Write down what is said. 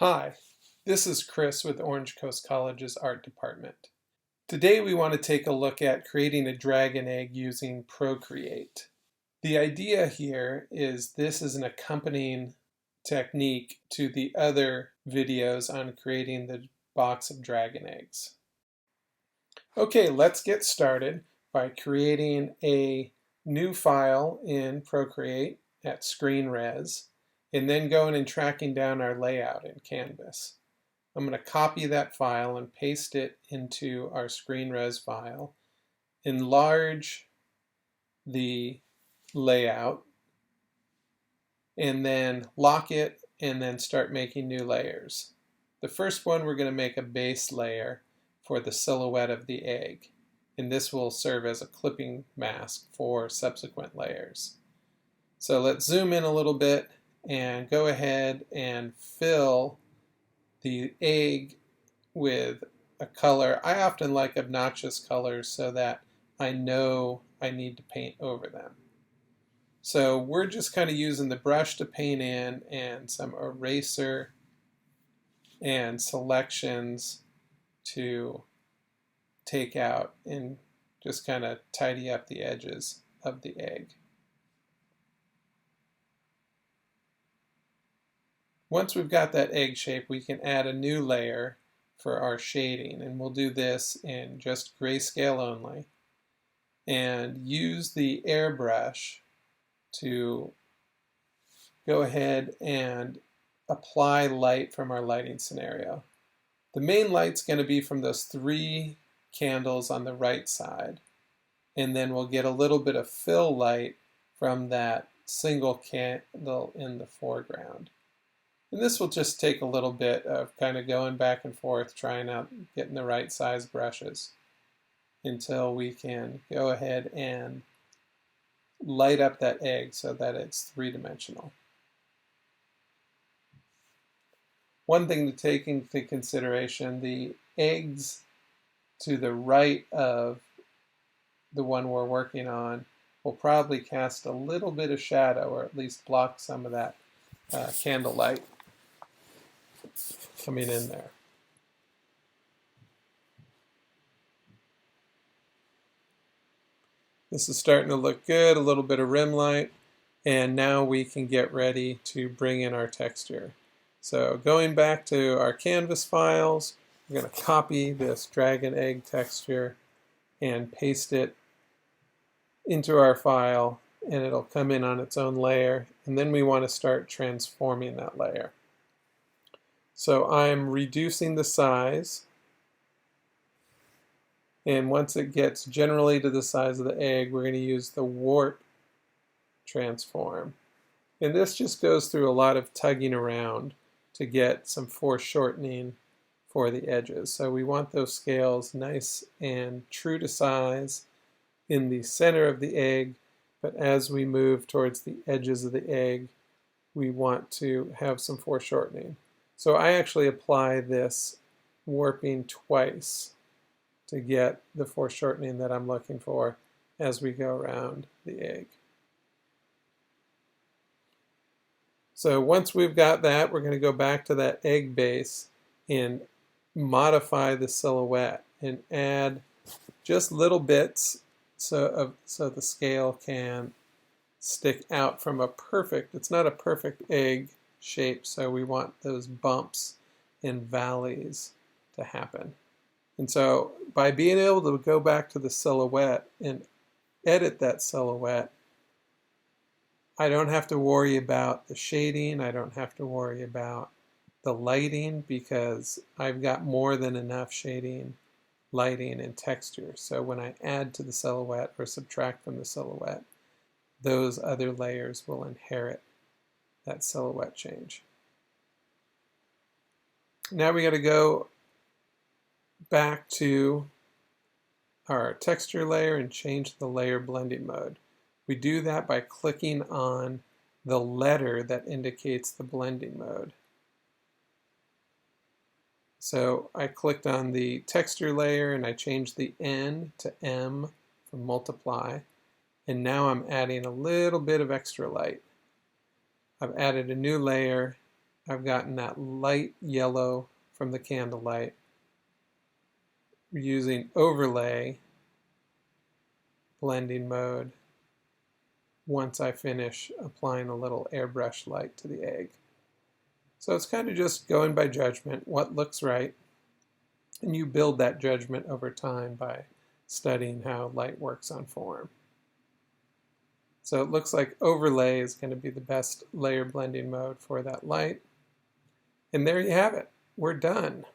Hi, this is Chris with Orange Coast College's Art Department. Today we want to take a look at creating a dragon egg using Procreate. The idea here is this is an accompanying technique to the other videos on creating the box of dragon eggs. Okay, let's get started by creating a new file in Procreate at screen res, and then going and tracking down our layout in Canvas. I'm going to copy that file and paste it into our screen res file, enlarge the layout, and then lock it and then start making new layers. The first one, we're going to make a base layer for the silhouette of the egg, and this will serve as a clipping mask for subsequent layers. So let's zoom in a little bit and go ahead and fill the egg with a color. I often like obnoxious colors so that I know I need to paint over them. So we're just kind of using the brush to paint in and some eraser and selections to take out and just kind of tidy up the edges of the egg. Once we've got that egg shape, we can add a new layer for our shading, and we'll do this in just grayscale only, and use the airbrush to go ahead and apply light from our lighting scenario. The main light's going to be from those 3 candles on the right side, and then we'll get a little bit of fill light from that single candle in the foreground. And this will just take a little bit of kind of going back and forth, trying out getting the right size brushes until we can go ahead and light up that egg so that it's 3-dimensional. One thing to take into consideration, the eggs to the right of the one we're working on will probably cast a little bit of shadow, or at least block some of that candle light coming in there. This is starting to look good, a little bit of rim light, and now we can get ready to bring in our texture. So going back to our canvas files, we're going to copy this dragon egg texture and paste it into our file, and it'll come in on its own layer, and then we want to start transforming that layer. So I'm reducing the size, and once it gets generally to the size of the egg, we're going to use the warp transform. And this just goes through a lot of tugging around to get some foreshortening for the edges. So we want those scales nice and true to size in the center of the egg, but as we move towards the edges of the egg, we want to have some foreshortening. So I actually apply this warping twice to get the foreshortening that I'm looking for as we go around the egg. So once we've got that, we're going to go back to that egg base and modify the silhouette and add just little bits so the scale can stick out from a perfect, it's not a perfect egg shape, so we want those bumps and valleys to happen. And so by being able to go back to the silhouette and edit that silhouette, I don't have to worry about the shading, I don't have to worry about the lighting, because I've got more than enough shading, lighting, and texture. So when I add to the silhouette or subtract from the silhouette, those other layers will inherit that silhouette change. Now we got to go back to our texture layer and change the layer blending mode. We do that by clicking on the letter that indicates the blending mode. So I clicked on the texture layer and I changed the N to M for multiply, and now I'm adding a little bit of extra light. I've added a new layer I've gotten that light yellow from the candlelight. We're using overlay blending mode once I finish applying a little airbrush light to the egg. So it's kind of just going by judgment, what looks right, and you build that judgment over time by studying how light works on form. So it looks like overlay is going to be the best layer blending mode for that light. And there you have it. We're done.